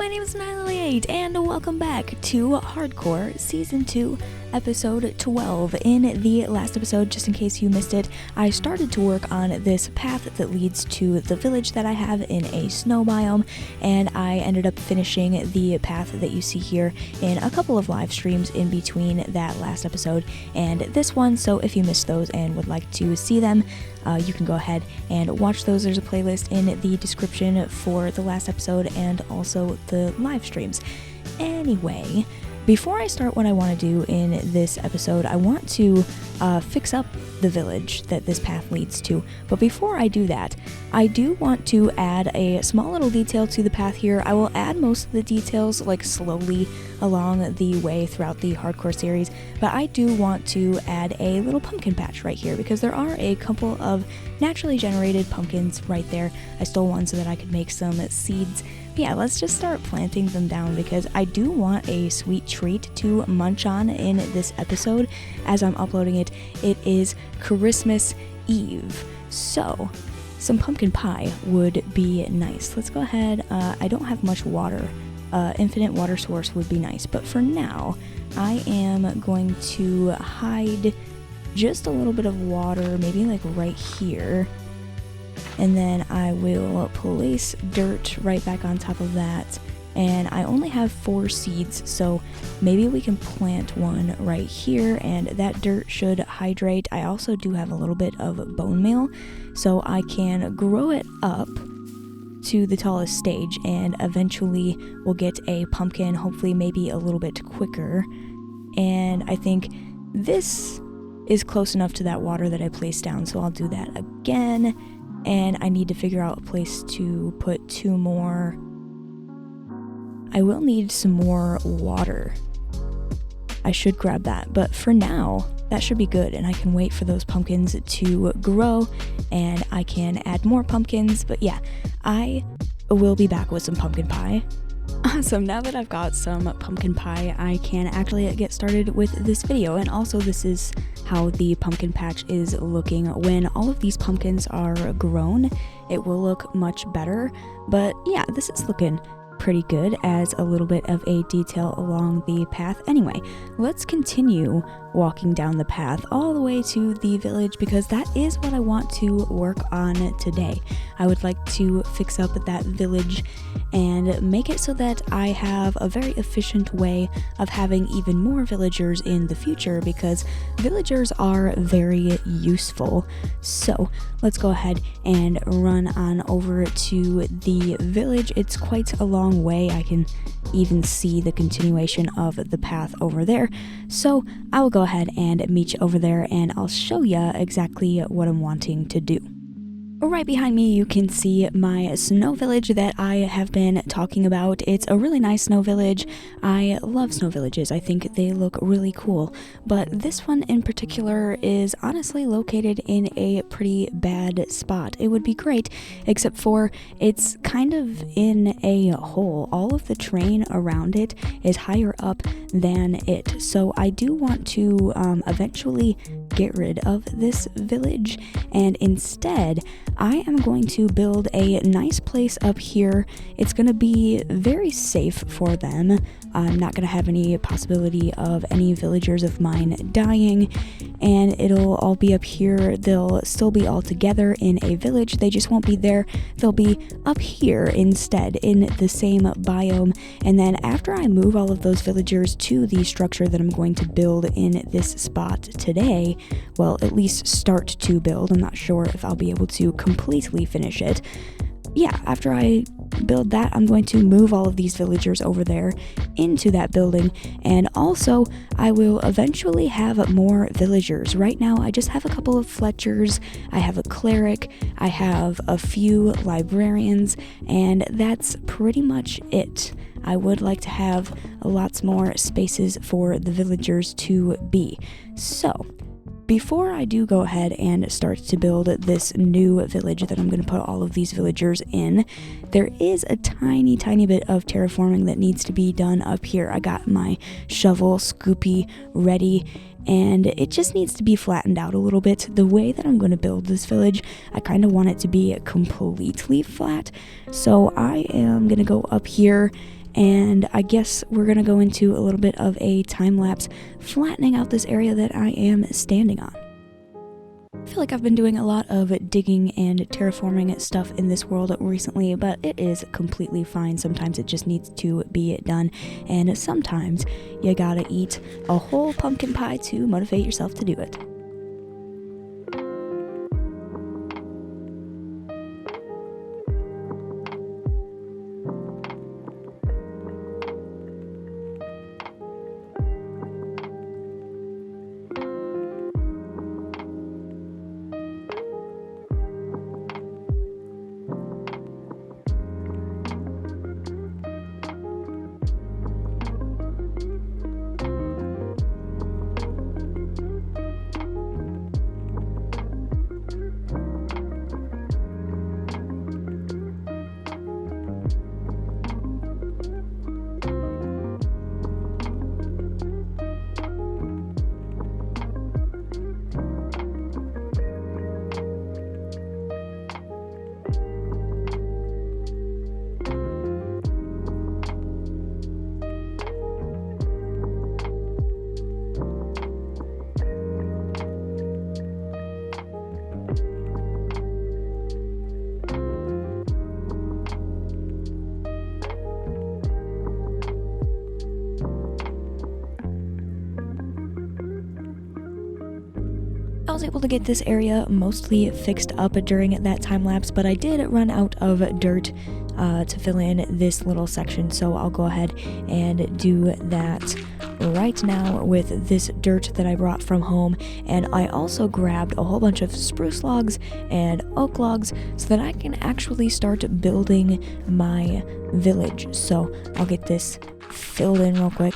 my name is Nihilate, and welcome back to Hardcore Season 2, Episode 12. In the last episode, just in case you missed it, I started to work on this path that leads to the village that I have in a snow biome, and I ended up finishing the path that you see here in a couple of live streams in between that last episode and this one, so if you missed those and would like to see them, you can go ahead and watch those. There's a playlist in the description for the last episode and also the live streams. Anyway, before I start what I want to do in this episode, I want to fix up the village that this path leads to. But before I do that, I do want to add a small little detail to the path here. I will add most of the details like slowly along the way throughout the Hardcore series, but I do want to add a little pumpkin patch right here because there are a couple of naturally generated pumpkins right there. I stole one so that I could make some seeds. Yeah, let's just start planting them down because I do want a sweet treat to munch on in this episode. As I'm uploading it, it is Christmas Eve, so some pumpkin pie would be nice. Let's go ahead. I don't have much water. Infinite water source would be nice, but for now, I am going to hide just a little bit of water, maybe like right here. And then I will place dirt right back on top of that. And I only have 4 seeds, so maybe we can plant one right here, and that dirt should hydrate. I also do have a little bit of bone meal, so I can grow it up to the tallest stage, and eventually we'll get a pumpkin, hopefully maybe a little bit quicker. And I think this is close enough to that water that I placed down, so I'll do that again. And I need to figure out a place to put 2 more. I will need some more water. I should grab that, but for now, that should be good, and I can wait for those pumpkins to grow, and I can add more pumpkins. But yeah, I will be back with some pumpkin pie. Awesome, now that I've got some pumpkin pie, I can actually get started with this video, and also this is how the pumpkin patch is looking. When all of these pumpkins are grown, it will look much better, but yeah, this is looking pretty good as a little bit of a detail along the path. Anyway, let's continue walking down the path all the way to the village because that is what I want to work on today. I would like to fix up that village and make it so that I have a very efficient way of having even more villagers in the future because villagers are very useful. So let's go ahead and run on over to the village. It's quite a long way. I can even see the continuation of the path over there. So I will go ahead and meet you over there and I'll show you exactly what I'm wanting to do. Right behind me you can see my snow village that I have been talking about. It's a really nice snow village. I love snow villages. I think they look really cool. But this one in particular is honestly located in a pretty bad spot. It would be great, except for it's kind of in a hole. All of the terrain around it is higher up than it. So I do want to eventually get rid of this village, and instead I am going to build a nice place up here. It's going to be very safe for them. I'm not going to have any possibility of any villagers of mine dying, and it'll all be up here. They'll still be all together in a village. They just won't be there. They'll be up here instead in the same biome. And then after I move all of those villagers to the structure that I'm going to build in this spot today, well, at least start to build. I'm not sure if I'll be able to completely finish it. Yeah, after I build that, I'm going to move all of these villagers over there into that building, and also I will eventually have more villagers. Right now I just have a couple of Fletchers, I have a cleric, I have a few librarians, and that's pretty much it. I would like to have lots more spaces for the villagers to be. So before I do go ahead and start to build this new village that I'm going to put all of these villagers in, there is a tiny bit of terraforming that needs to be done up here. I got my shovel scoopy ready, and it just needs to be flattened out a little bit. The way that I'm going to build this village, I kind of want it to be completely flat. So I am going to go up here and I guess we're gonna go into a little bit of a time lapse flattening out this area that I am standing on. I feel like I've been doing a lot of digging and terraforming stuff in this world recently, but it is completely fine. Sometimes it just needs to be done, and sometimes you gotta eat a whole pumpkin pie to motivate yourself to do it. I was able to get this area mostly fixed up during that time lapse, but I did run out of dirt to fill in this little section, so I'll go ahead and do that right now with this dirt that I brought from home. And I also grabbed a whole bunch of spruce logs and oak logs so that I can actually start building my village. So I'll get this filled in real quick.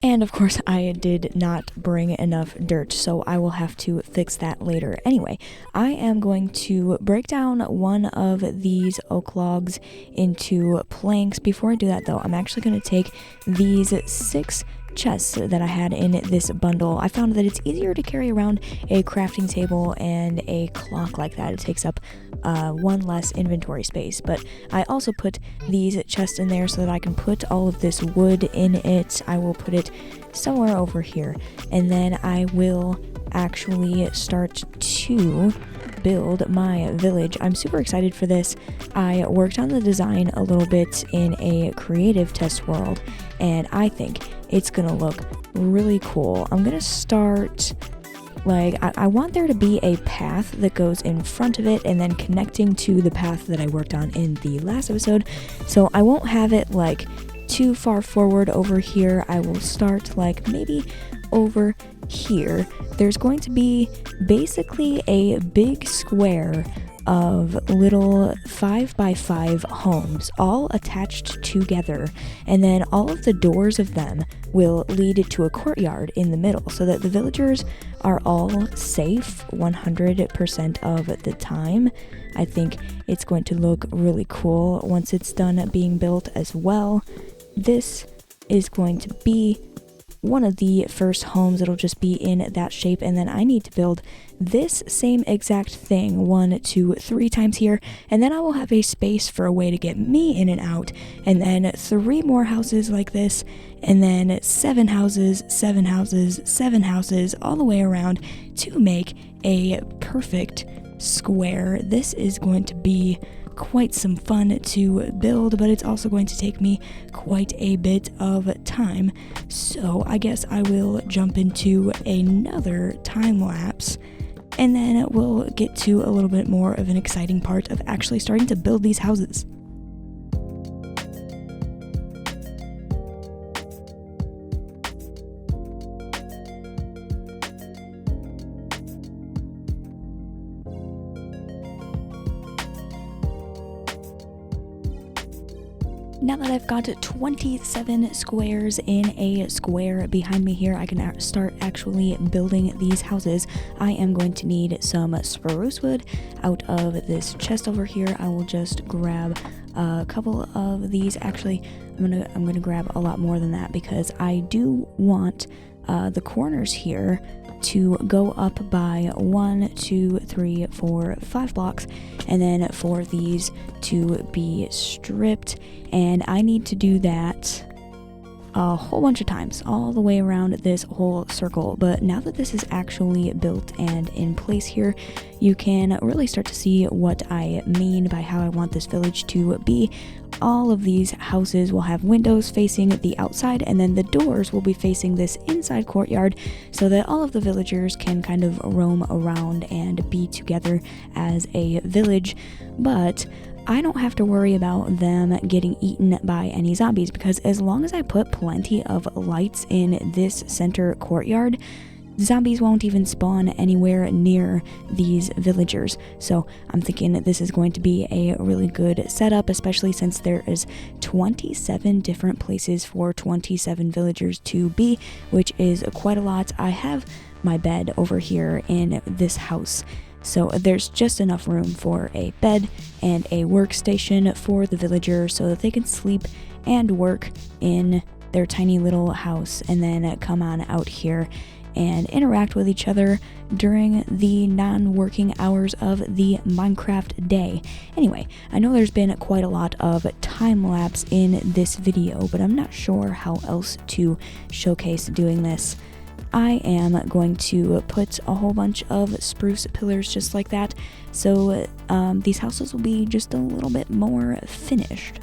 And of course I did not bring enough dirt, so I will have to fix that later. Anyway, I am going to break down one of these oak logs into planks. Before I do that though, I'm actually going to take these 6 chests that I had in this bundle. I found that it's easier to carry around a crafting table and a clock like that. It takes up one less inventory space, but I also put these chests in there so that I can put all of this wood in it. I will put it somewhere over here, and then I will actually start to build my village. I'm super excited for this. I worked on the design a little bit in a creative test world, and I think it's gonna look really cool. I'm gonna start, like, I want there to be a path that goes in front of it and then connecting to the path that I worked on in the last episode. So I won't have it like too far forward over here. I will start like maybe over here. There's going to be basically a big square of little 5x5 homes all attached together, and then all of the doors of them will lead to a courtyard in the middle so that the villagers are all safe 100% of the time. I think it's going to look really cool once it's done being built as well. This is going to be one of the first homes. It'll just be in that shape, and then I need to build this same exact thing 1, 2, 3 times here, and then I will have a space for a way to get me in and out, and then 3 more houses like this, and then 7 houses, 7 houses, 7 houses all the way around to make a perfect square. This is going to be quite some fun to build, but it's also going to take me quite a bit of time. So I guess I will jump into another time lapse, and then we'll get to a little bit more of an exciting part of actually starting to build these houses. Now that I've got 27 squares in a square behind me here, I can start actually building these houses. I am going to need some spruce wood out of this chest over here. I will just grab a couple of these. Actually, I'm gonna grab a lot more than that because I do want the corners here to go up by 1, 2, 3, 4, 5 blocks, and then for these to be stripped. And I need to do that a whole bunch of times all the way around this whole circle. But now that this is actually built and in place here, you can really start to see what I mean by how I want this village to be. All of these houses will have windows facing the outside, and then the doors will be facing this inside courtyard so that all of the villagers can kind of roam around and be together as a village. But I don't have to worry about them getting eaten by any zombies, because as long as I put plenty of lights in this center courtyard, zombies won't even spawn anywhere near these villagers. So I'm thinking that this is going to be a really good setup, especially since there is 27 different places for 27 villagers to be, which is quite a lot. I have my bed over here in this house, so there's just enough room for a bed and a workstation for the villager so that they can sleep and work in their tiny little house, and then come on out here and interact with each other during the non-working hours of the Minecraft day. Anyway, I know there's been quite a lot of time lapse in this video, but I'm not sure how else to showcase doing this. I am going to put a whole bunch of spruce pillars just like that, so these houses will be just a little bit more finished.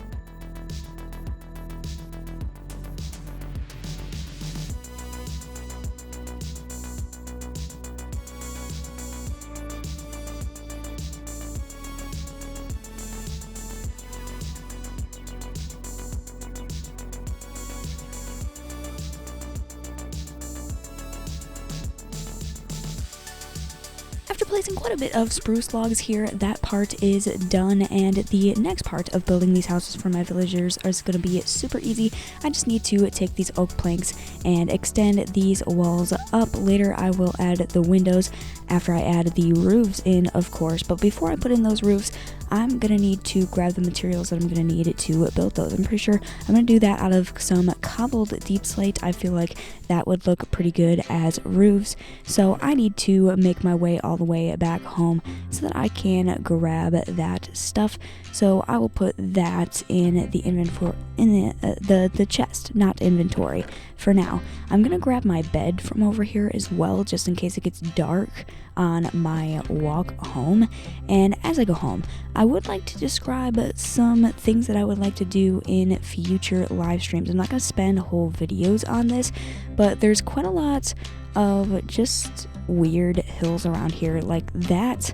After placing quite a bit of spruce logs here, that part is done, and the next part of building these houses for my villagers is going to be super easy. I just need to take these oak planks and extend these walls up. Later I will add the windows after I add the roofs in, of course, but before I put in those roofs, I'm going to need to grab the materials that I'm going to need to build those. I'm pretty sure I'm going to do that out of some cobbled deep slate. I feel like that would look pretty good as roofs, so I need to make my way all the way back home so that I can grab that stuff. So I will put that in the inventory, in the chest, not inventory for now. I'm gonna grab my bed from over here as well, just in case it gets dark on my walk home. And as I go home, I would like to describe some things that I would like to do in future live streams. I'm not gonna spend whole videos on this, but there's quite a lot of just weird hills around here. Like, that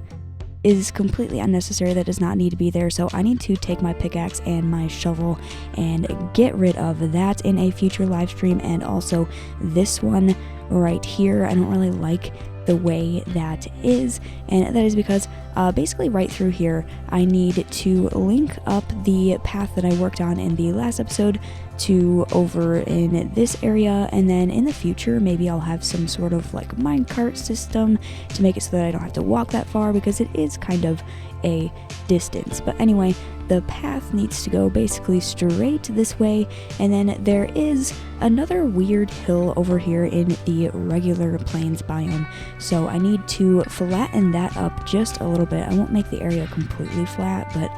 is completely unnecessary. That does not need to be there. So I need to take my pickaxe and my shovel and get rid of that in a future live stream. And also this one right here, I don't really like the way that is, and that is because basically right through here I need to link up the path that I worked on in the last episode to over in this area, and then in the future maybe I'll have some sort of like minecart system to make it so that I don't have to walk that far, because it is kind of a distance. But anyway, the path needs to go basically straight this way, and then there is another weird hill over here in the regular plains biome, so I need to flatten that up just a little bit. I won't make the area completely flat, but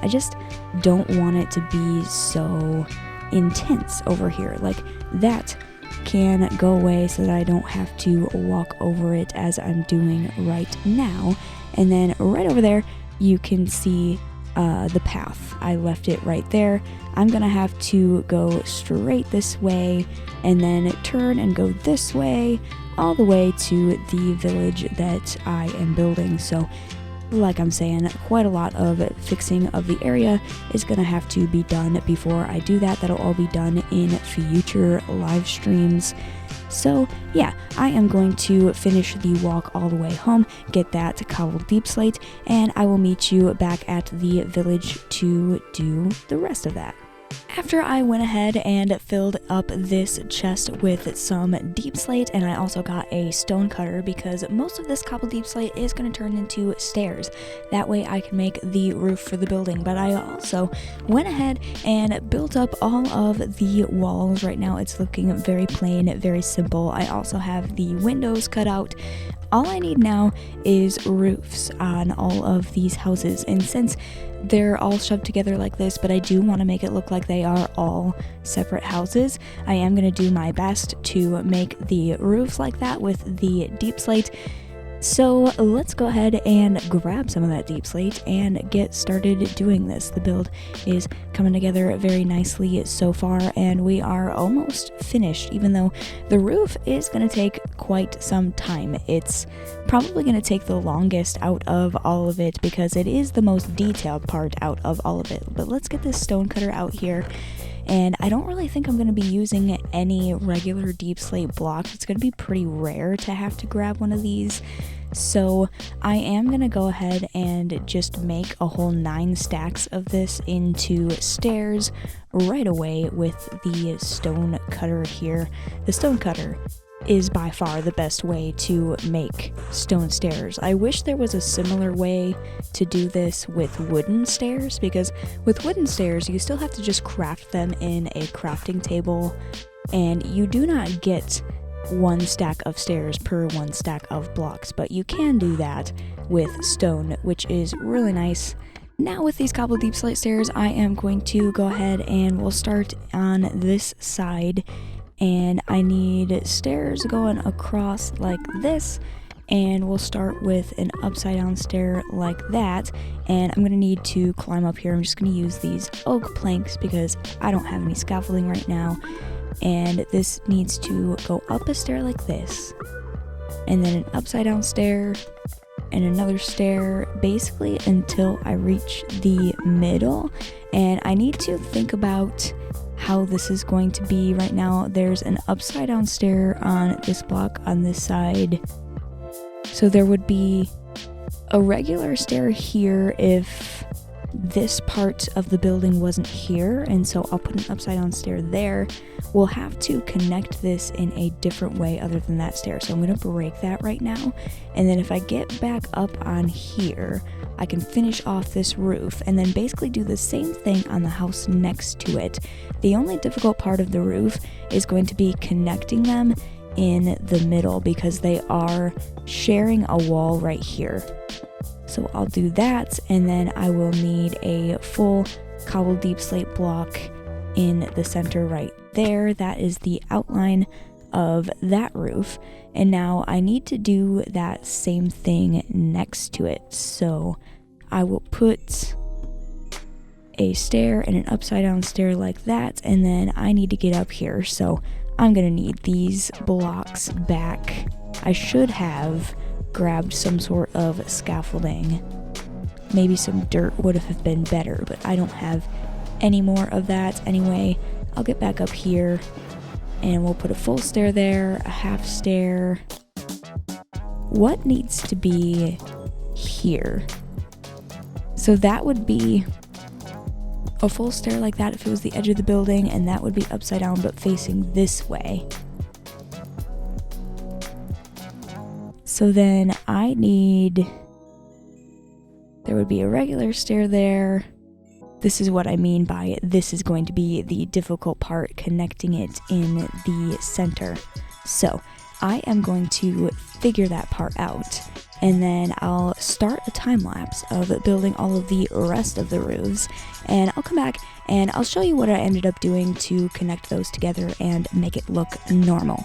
I just don't want it to be so intense over here. Like, that can go away so that I don't have to walk over it as I'm doing right now. And then right over there you can see the path. I left it right there. I'm gonna have to go straight this way and then turn and go this way all the way to the village that I am building. So like I'm saying, quite a lot of fixing of the area is gonna have to be done before I do that. That'll all be done in future live streams. So yeah, I am going to finish the walk all the way home, get that cobbled deep slate, and I will meet you back at the village to do the rest of that. After I went ahead and filled up this chest with some deep slate, and I also got a stone cutter because most of this cobble deep slate is going to turn into stairs. That way I can make the roof for the building. But I also went ahead and built up all of the walls. Right now it's looking very plain, very simple. I also have the windows cut out. All I need now is roofs on all of these houses, and since they're all shoved together like this, but I do want to make it look like they are all separate houses, I am going to do my best to make the roofs like that with the deep slate. So let's go ahead and grab some of that deep slate and get started doing this. The build is coming together very nicely so far, and we are almost finished, even though the roof is going to take quite some time. It's probably going to take the longest out of all of it because it is the most detailed part out of all of it. But let's get this stone cutter out here. And I don't really think I'm going to be using any regular deep slate blocks. It's going to be pretty rare to have to grab one of these. So I am going to go ahead and just make a whole 9 stacks of this into stairs right away with the stone cutter here. The stone cutter is by far the best way to make stone stairs. I wish there was a similar way to do this with wooden stairs, because with wooden stairs you still have to just craft them in a crafting table, and you do not get 1 stack of stairs per 1 stack of blocks, but you can do that with stone, which is really nice. Now with these cobble deep slate stairs, I am going to go ahead and we'll start on this side. And I need stairs going across like this, and we'll start with an upside down stair like that. And I'm gonna need to climb up here. I'm just gonna use these oak planks because I don't have any scaffolding right now. And this needs to go up a stair like this, and then an upside down stair and another stair, basically until I reach the middle. And I need to think about how this is going to be. Right now there's an upside down stair on this block on this side, so there would be a regular stair here if this part of the building wasn't here, and so I'll put an upside down stair there. We'll have to connect this in a different way other than that stair, so I'm going to break that right now, and then if I get back up on here I can finish off this roof and then basically do the same thing on the house next to it. The only difficult part of the roof is going to be connecting them in the middle because they are sharing a wall right here. So I'll do that, and then I will need a full cobble deep slate block in the center right there. That is the outline of that roof, and now I need to do that same thing next to it. So I will put a stair and an upside down stair like that, and then I need to get up here, so I'm gonna need these blocks back. I should have grabbed some sort of scaffolding. Maybe some dirt would have been better, but I don't have any more of that. Anyway, I'll get back up here and we'll put a full stair there, a half stair. What needs to be here? So that would be a full stair like that if it was the edge of the building, and that would be upside down but facing this way. So then I need, there would be a regular stair there. This is what I mean by this is going to be the difficult part, connecting it in the center. So I am going to figure that part out, and then I'll start a time lapse of building all of the rest of the roofs, and I'll come back and I'll show you what I ended up doing to connect those together and make it look normal.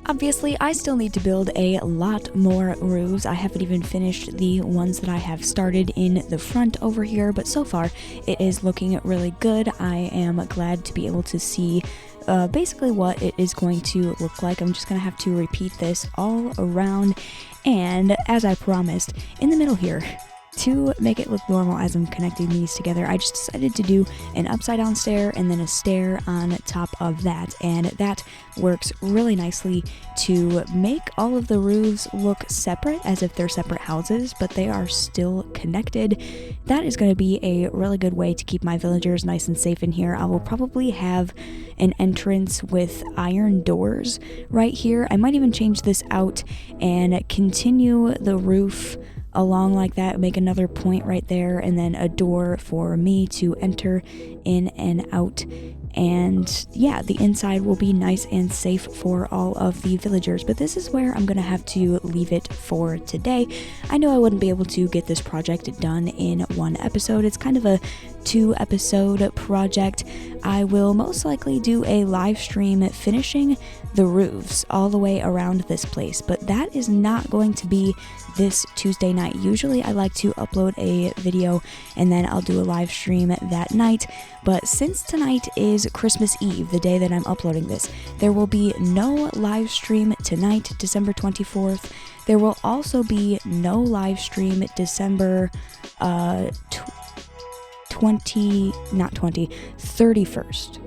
Obviously, I still need to build a lot more roofs. I haven't even finished the ones that I have started in the front over here, but so far it is looking really good. I am glad to be able to see basically what it is going to look like. I'm just going to have to repeat this all around, and as I promised, in the middle here, to make it look normal as I'm connecting these together, I just decided to do an upside down stair and then a stair on top of that, and that works really nicely to make all of the roofs look separate, as if they're separate houses, but they are still connected. That is going to be a really good way to keep my villagers nice and safe in here. I will probably have an entrance with iron doors right here. I might even change this out and continue the roof along like that, make another point right there, and then a door for me to enter in and out. And yeah, the inside will be nice and safe for all of the villagers, but this is where I'm gonna have to leave it for today. I know I wouldn't be able to get this project done in one episode. It's kind of a 2-episode project. I will most likely do a live stream finishing the roofs all the way around this place, but that is not going to be this Tuesday night. Usually I like to upload a video and then I'll do a live stream that night, but since tonight is Christmas Eve, the day that I'm uploading this, there will be no live stream tonight, December 24th. There will also be no live stream December 31st,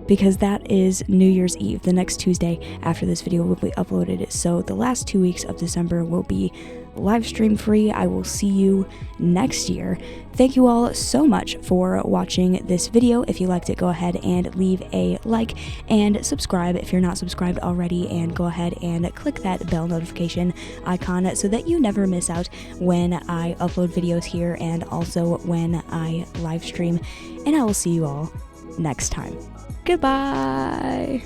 because that is New Year's Eve, the next Tuesday after this video will be uploaded. So the last 2 weeks of December will be live stream free. I will see you next year. Thank you all so much for watching this video. If you liked it, go ahead and leave a like and subscribe if you're not subscribed already, and go ahead and click that bell notification icon so that you never miss out when I upload videos here and also when I live stream. And I will see you all next time. Goodbye!